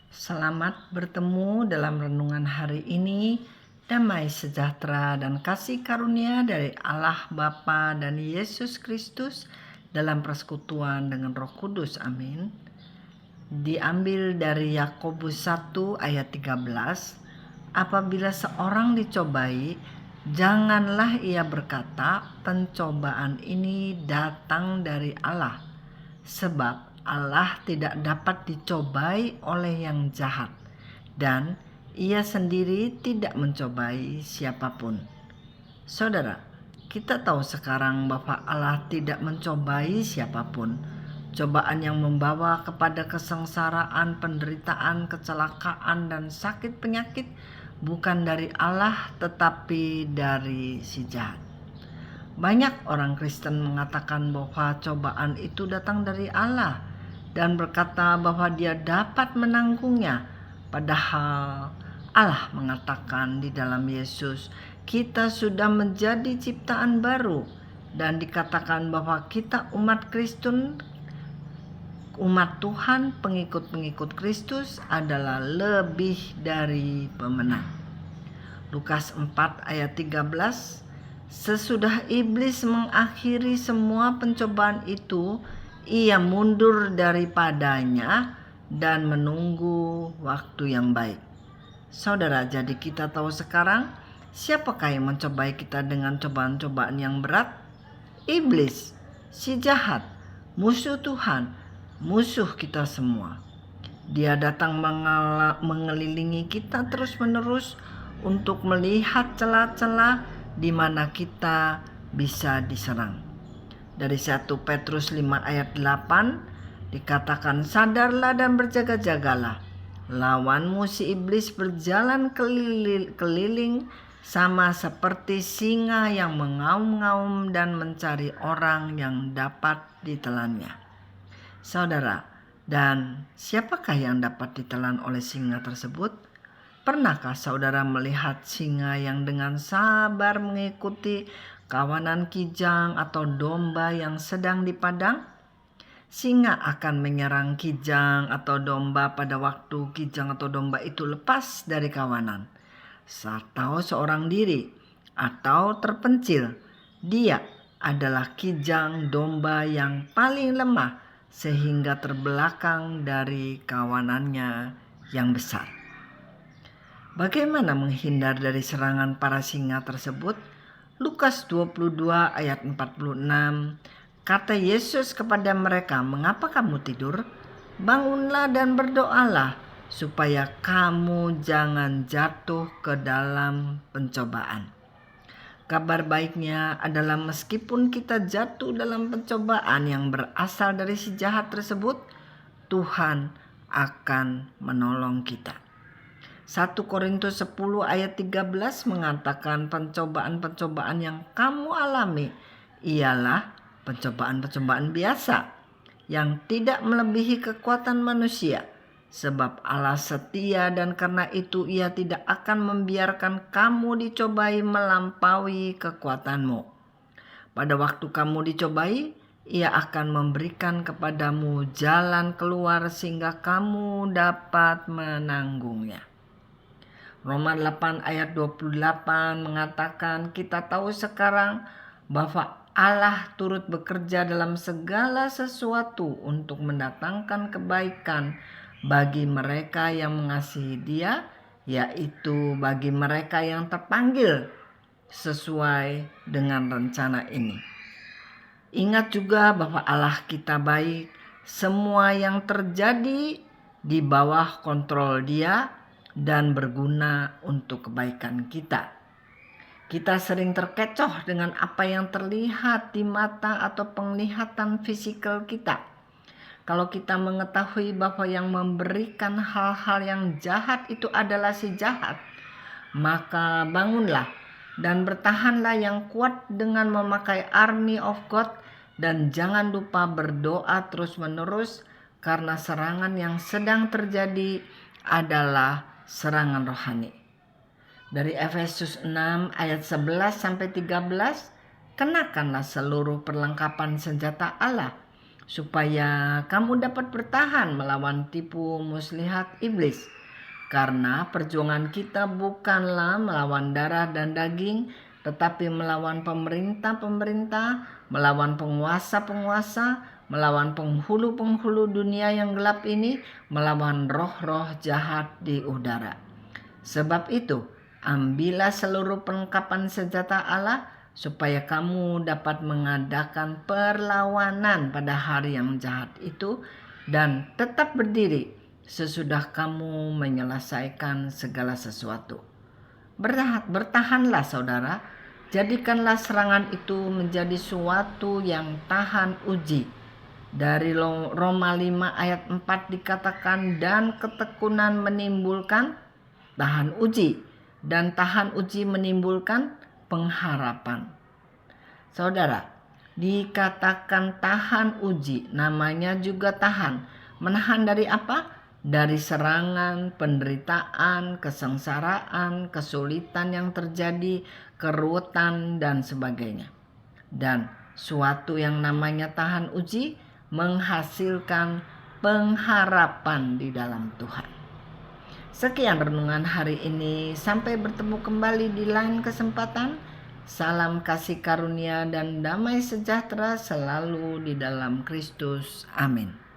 Selamat bertemu dalam renungan hari ini. Damai sejahtera dan kasih karunia dari Allah Bapa dan Yesus Kristus dalam persekutuan dengan Roh Kudus. Amin. Diambil dari Yakobus 1 ayat 13. Apabila seorang dicobai, janganlah ia berkata, pencobaan ini datang dari Allah. Sebab Allah tidak dapat dicobai oleh yang jahat, dan ia sendiri tidak mencobai siapapun. Saudara, kita tahu sekarang bahwa Allah tidak mencobai siapapun. Cobaan yang membawa kepada kesengsaraan, penderitaan, kecelakaan, dan sakit penyakit bukan dari Allah tetapi dari si jahat. Banyak orang Kristen mengatakan bahwa cobaan itu datang dari Allah dan berkata bahwa dia dapat menanggungnya. Padahal Allah mengatakan di dalam Yesus, kita sudah menjadi ciptaan baru, dan dikatakan bahwa kita umat Kristen, umat Tuhan, pengikut-pengikut Kristus adalah lebih dari pemenang. Lukas 4 ayat 13. Sesudah iblis mengakhiri semua pencobaan itu, ia mundur daripadanya dan menunggu waktu yang baik. Saudara, jadi kita tahu sekarang siapakah yang mencobai kita dengan cobaan-cobaan yang berat? Iblis, si jahat, musuh Tuhan, musuh kita semua. Dia datang mengelilingi kita terus-menerus untuk melihat celah-celah di mana kita bisa diserang. Dari 1 Petrus 5 ayat 8 dikatakan, sadarlah dan berjaga-jagalah. Lawanmu si iblis berjalan keliling sama seperti singa yang mengaum-ngaum dan mencari orang yang dapat ditelannya. Saudara, dan siapakah yang dapat ditelan oleh singa tersebut? Pernahkah saudara melihat singa yang dengan sabar mengikuti kawanan kijang atau domba yang sedang di padang? Singa akan menyerang kijang atau domba pada waktu kijang atau domba itu lepas dari kawanan, atau seorang diri, atau terpencil. Dia adalah kijang domba yang paling lemah sehingga terbelakang dari kawanannya yang besar. Bagaimana menghindar dari serangan para singa tersebut? Lukas 22 ayat 46. Kata Yesus kepada mereka, mengapa kamu tidur? Bangunlah dan berdoalah supaya kamu jangan jatuh ke dalam pencobaan. Kabar baiknya adalah meskipun kita jatuh dalam pencobaan yang berasal dari si jahat tersebut, Tuhan akan menolong kita. 1 Korintus 10 ayat 13 mengatakan pencobaan-pencobaan yang kamu alami ialah pencobaan-pencobaan biasa yang tidak melebihi kekuatan manusia. Sebab Allah setia dan karena itu ia tidak akan membiarkan kamu dicobai melampaui kekuatanmu. Pada waktu kamu dicobai, ia akan memberikan kepadamu jalan keluar sehingga kamu dapat menanggungnya. Roma 8 ayat 28 mengatakan kita tahu sekarang bahwa Allah turut bekerja dalam segala sesuatu untuk mendatangkan kebaikan bagi mereka yang mengasihi Dia, yaitu bagi mereka yang terpanggil sesuai dengan rencana ini. Ingat juga bahwa Allah kita baik, semua yang terjadi di bawah kontrol Dia dan berguna untuk kebaikan kita. Kita sering terkecoh dengan apa yang terlihat di mata atau penglihatan fisikal kita. Kalau kita mengetahui bahwa yang memberikan hal-hal yang jahat itu adalah si jahat, maka bangunlah dan bertahanlah yang kuat dengan memakai army of God, dan jangan lupa berdoa terus-menerus karena serangan yang sedang terjadi adalah serangan rohani. Dari Efesus 6 ayat 11 sampai 13, kenakanlah seluruh perlengkapan senjata Allah supaya kamu dapat bertahan melawan tipu muslihat iblis. Karena perjuangan kita bukanlah melawan darah dan daging, tetapi melawan pemerintah-pemerintah, melawan penguasa-penguasa, melawan penghulu-penghulu dunia yang gelap ini, melawan roh-roh jahat di udara. Sebab itu, ambillah seluruh perlengkapan senjata Allah, supaya kamu dapat mengadakan perlawanan pada hari yang jahat itu dan tetap berdiri sesudah kamu menyelesaikan segala sesuatu. Bertahanlah saudara, jadikanlah serangan itu menjadi suatu yang tahan uji. Dari Roma 5 ayat 4 dikatakan, dan ketekunan menimbulkan tahan uji, dan tahan uji menimbulkan pengharapan. Saudara, dikatakan tahan uji, namanya juga tahan. Menahan dari apa? Dari serangan, penderitaan, kesengsaraan, kesulitan yang terjadi, keruwetan, dan sebagainya. Dan suatu yang namanya tahan uji menghasilkan pengharapan di dalam Tuhan. Sekian renungan hari ini. Sampai bertemu kembali di lain kesempatan. Salam kasih karunia dan damai sejahtera selalu di dalam Kristus. Amin.